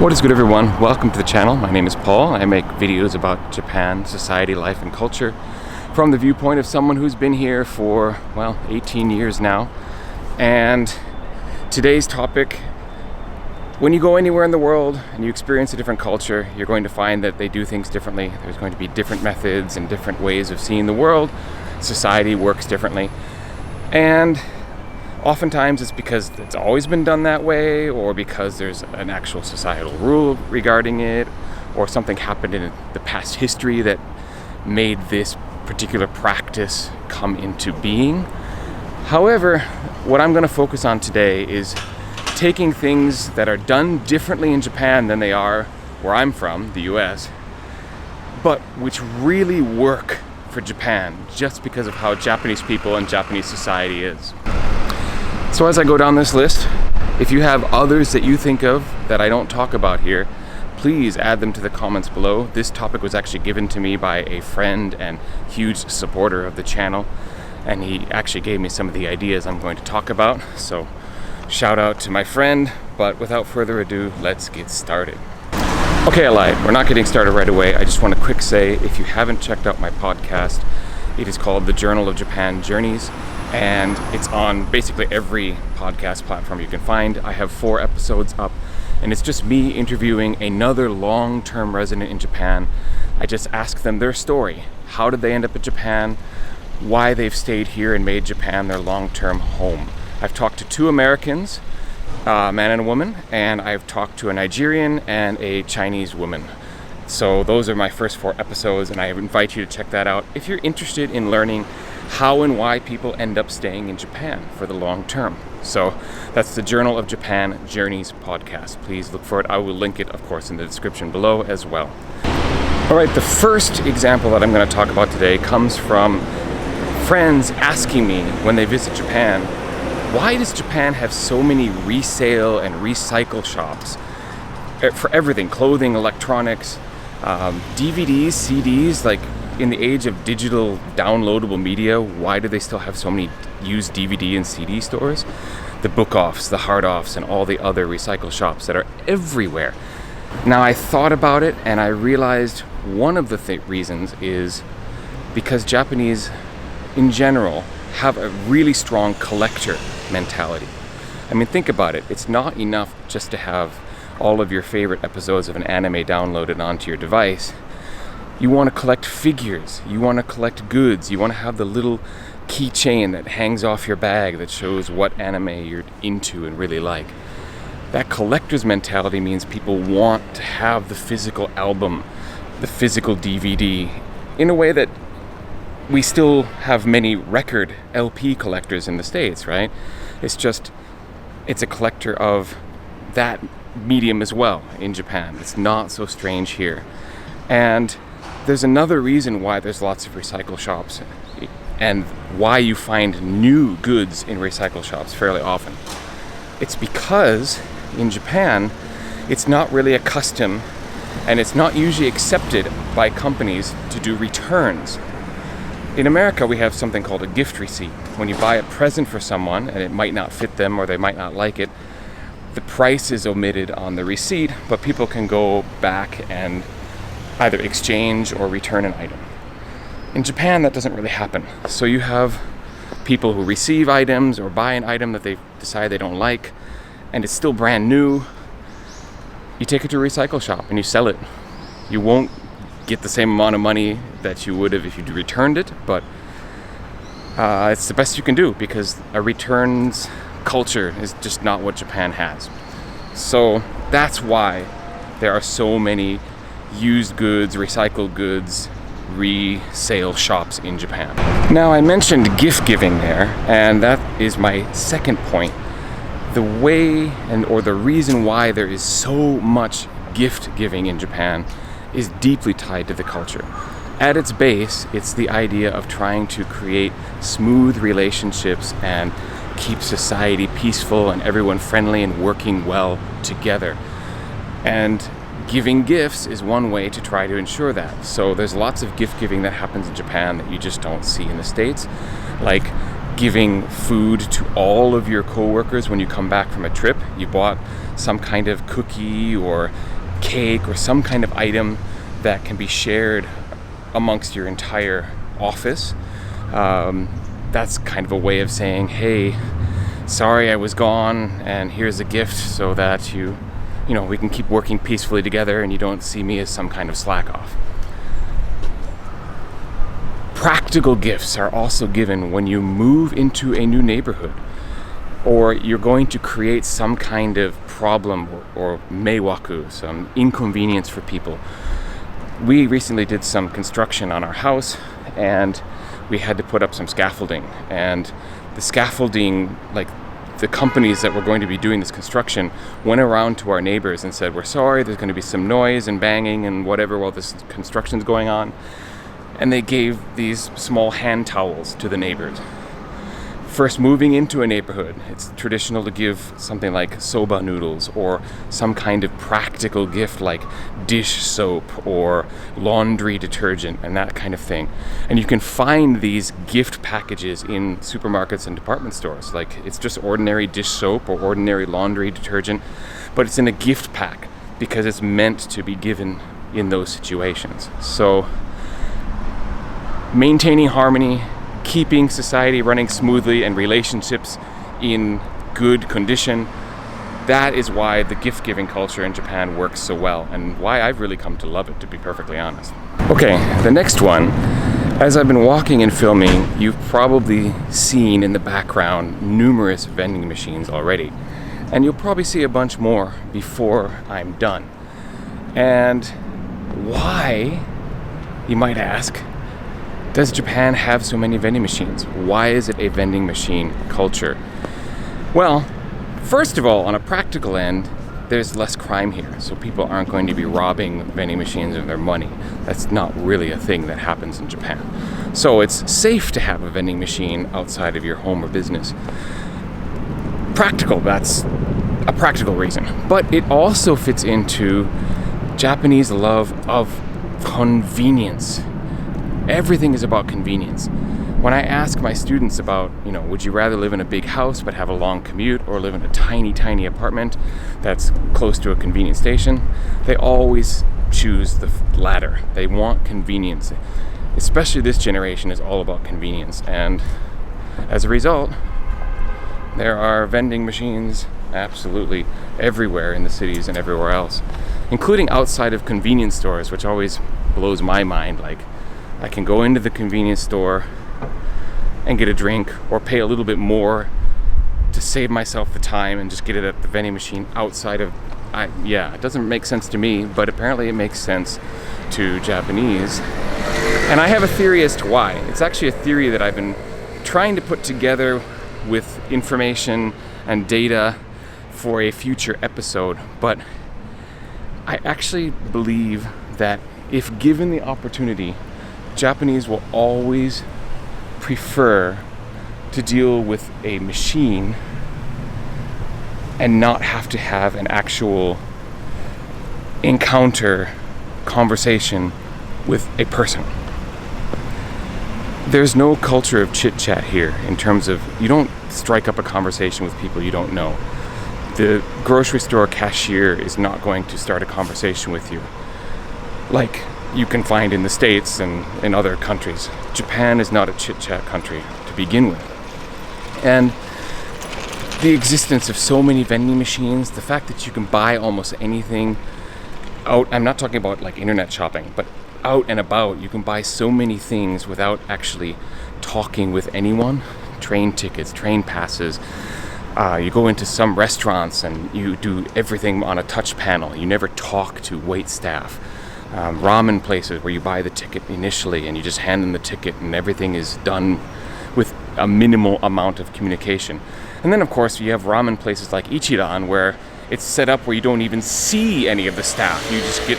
What is good, everyone? Welcome to the channel. My name is Paul. I make videos about Japan, society, life, and culture from the viewpoint of someone who's been here for, 18 years now. And today's topic, when you go anywhere in the world and you experience a different culture, you're going to find that they do things differently. There's going to be different methods and different ways of seeing the world. Society works differently. And oftentimes it's because it's always been done that way, or because there's an actual societal rule regarding it, or something happened in the past history that made this particular practice come into being. However, what I'm going to focus on today is taking things that are done differently in Japan than they are where I'm from, the US, but which really work for Japan just because of how Japanese people and Japanese society is. So as I go down this list, if you have others that you think of that I don't talk about here, please add them to the comments below. This topic was actually given to me by a friend and huge supporter of the channel, and he actually gave me some of the ideas I'm going to talk about. So shout out to my friend, but without further ado, let's get started. Okay, I lied. We're not getting started right away. I just want to quick say, if you haven't checked out my podcast, it is called The Journal of Japan Journeys, and it's on basically every podcast platform you can find. I have 4 episodes up, and it's just me interviewing another long-term resident in Japan. I just ask them their story. How did they end up in Japan? Why they've stayed here and made Japan their long-term home. I've talked to 2 Americans, a man and a woman, and I've talked to a Nigerian and a Chinese woman. So those are my first 4 episodes, and I invite you to check that out if you're interested in learning how and why people end up staying in Japan for the long term. So that's the Journal of Japan Journeys podcast. Please look for it. I will link it, of course, in the description below as well. All right, the first example that I'm going to talk about today comes from friends asking me when they visit Japan, why does Japan have so many resale and recycle shops for everything, clothing, electronics, DVDs, CDs, like in the age of digital downloadable media, why do they still have so many used DVD and CD stores? The book offs, the hard offs, and all the other recycle shops that are everywhere. Now, I thought about it and I realized one of the reasons is because Japanese in general have a really strong collector mentality. I mean, think about it. It's not enough just to have all of your favorite episodes of an anime downloaded onto your device. You want to collect figures, you want to collect goods, you want to have the little keychain that hangs off your bag that shows what anime you're into and really like. That collector's mentality means people want to have the physical album, the physical DVD, in a way that we still have many record LP collectors in the States, right? It's a collector of that medium as well in Japan. It's not so strange here. And there's another reason why there's lots of recycle shops and why you find new goods in recycle shops fairly often. It's because in Japan, it's not really a custom, and it's not usually accepted by companies to do returns. In America, we have something called a gift receipt. When you buy a present for someone and it might not fit them or they might not like it, the price is omitted on the receipt, but people can go back and either exchange or return an item. In Japan, that doesn't really happen. So you have people who receive items or buy an item that they decide they don't like, and it's still brand new. You take it to a recycle shop and you sell it. You won't get the same amount of money that you would have if you returned it, but it's the best you can do because a returns culture is just not what Japan has. So that's why there are so many used goods, recycled goods, resale shops in Japan. Now, I mentioned gift giving there, and that is my second point. The way or the reason why there is so much gift giving in Japan is deeply tied to the culture. At its base, it's the idea of trying to create smooth relationships and keep society peaceful and everyone friendly and working well together. And giving gifts is one way to try to ensure that. So there's lots of gift giving that happens in Japan that you just don't see in the States, like giving food to all of your coworkers when you come back from a trip. You bought some kind of cookie or cake or some kind of item that can be shared amongst your entire office. That's kind of a way of saying, hey, sorry I was gone, and here's a gift so that we can keep working peacefully together and you don't see me as some kind of slack off. Practical gifts are also given when you move into a new neighborhood, or you're going to create some kind of problem or meiwaku, some inconvenience for people. We recently did some construction on our house, and we had to put up some scaffolding. And the scaffolding, like the companies that were going to be doing this construction, went around to our neighbors and said, we're sorry, there's going to be some noise and banging and whatever while this construction's going on. And they gave these small hand towels to the neighbors. First moving into a neighborhood, it's traditional to give something like soba noodles or some kind of practical gift like dish soap or laundry detergent and that kind of thing. And you can find these gift packages in supermarkets and department stores. Like, it's just ordinary dish soap or ordinary laundry detergent, but it's in a gift pack because it's meant to be given in those situations. So maintaining harmony, keeping society running smoothly and relationships in good condition, that is why the gift-giving culture in Japan works so well, and why I've really come to love it, to be perfectly honest. Okay, the next one, as I've been walking and filming, you've probably seen in the background numerous vending machines already, and you'll probably see a bunch more before I'm done. And why, you might ask, does Japan have so many vending machines? Why is it a vending machine culture? Well, first of all, on a practical end, there's less crime here, so people aren't going to be robbing vending machines of their money. That's not really a thing that happens in Japan. So it's safe to have a vending machine outside of your home or business. Practical, that's a practical reason. But it also fits into Japanese love of convenience. Everything is about convenience. When I ask my students about, would you rather live in a big house but have a long commute or live in a tiny, tiny apartment that's close to a convenient station, they always choose the latter. They want convenience. Especially this generation is all about convenience. And as a result, there are vending machines absolutely everywhere in the cities and everywhere else, including outside of convenience stores, which always blows my mind. Like, I can go into the convenience store and get a drink or pay a little bit more to save myself the time and just get it at the vending machine outside of, it doesn't make sense to me, but apparently it makes sense to Japanese. And I have a theory as to why. It's actually a theory that I've been trying to put together with information and data for a future episode, but I actually believe that if given the opportunity, Japanese will always prefer to deal with a machine and not have to have an actual encounter, conversation with a person. There's no culture of chit-chat here in terms of, you don't strike up a conversation with people you don't know. The grocery store cashier is not going to start a conversation with you like you can find in the States and in other countries. Japan is not a chit-chat country to begin with. And the existence of so many vending machines, the fact that you can buy almost anything out, I'm not talking about like internet shopping, but out and about, you can buy so many things without actually talking with anyone. Train tickets, train passes. You go into some restaurants and you do everything on a touch panel. You never talk to wait staff. Ramen places where you buy the ticket initially and you just hand them the ticket and everything is done with a minimal amount of communication. And then of course you have ramen places like Ichiran where it's set up where you don't even see any of the staff. You just get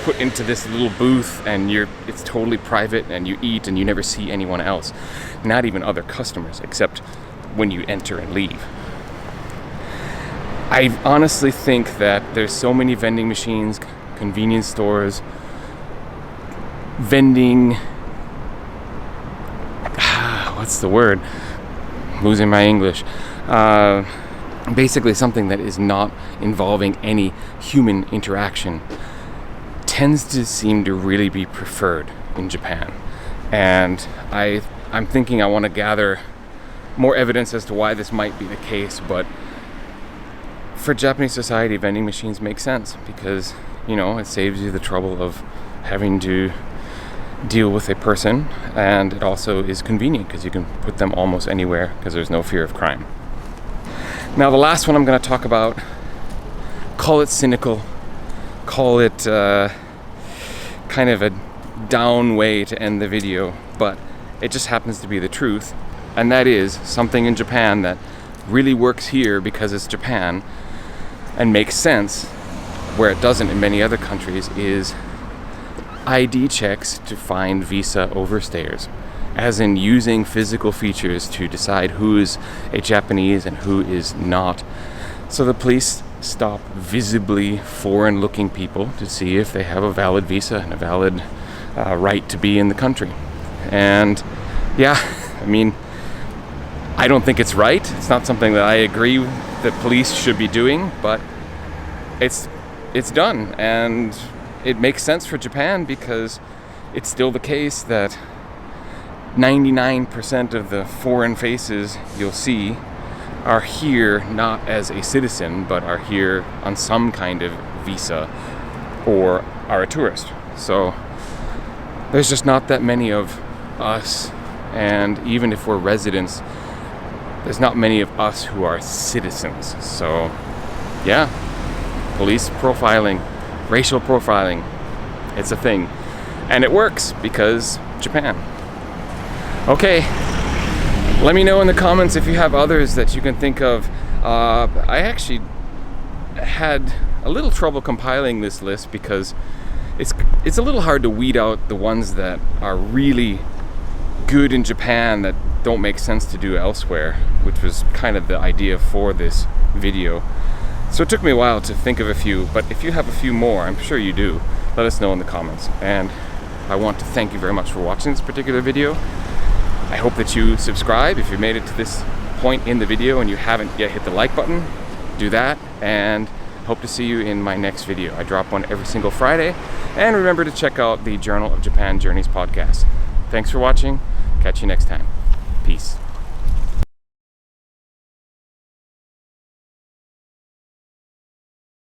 put into this little booth and it's totally private and you eat and you never see anyone else. Not even other customers except when you enter and leave. I honestly think that there's so many vending machines, convenience stores, vending, what's the word? I'm losing my English. basically something that is not involving any human interaction, tends to seem to really be preferred in Japan. And I'm thinking I want to gather more evidence as to why this might be the case, but for Japanese society, vending machines make sense because, it saves you the trouble of having to deal with a person, and it also is convenient because you can put them almost anywhere because there's no fear of crime. Now, the last one I'm going to talk about, call it cynical, call it kind of a down way to end the video, but it just happens to be the truth, and that is something in Japan that really works here because it's Japan and makes sense where it doesn't in many other countries, is ID checks to find visa overstayers, as in using physical features to decide who is a Japanese and who is not. So the police stop visibly foreign-looking people to see if they have a valid visa and a valid right to be in the country. And I don't think it's right. It's not something that I agree that police should be doing, but it's done, and it makes sense for Japan because it's still the case that 99% of the foreign faces you'll see are here not as a citizen, but are here on some kind of visa or are a tourist. So there's just not that many of us, and even if we're residents, there's not many of us who are citizens. So yeah, police profiling, racial profiling, it's a thing. And it works because Japan. Okay, let me know in the comments if you have others that you can think of. I actually had a little trouble compiling this list because it's a little hard to weed out the ones that are really good in Japan that don't make sense to do elsewhere, which was kind of the idea for this video. So it took me a while to think of a few, but if you have a few more, I'm sure you do, let us know in the comments. And I want to thank you very much for watching this particular video. I hope that you subscribe. If you made it to this point in the video and you haven't yet hit the like button, do that, and hope to see you in my next video. I drop one every single Friday, and remember to check out the Journal of Japan Journeys podcast. Thanks for watching. Catch you next time. Peace.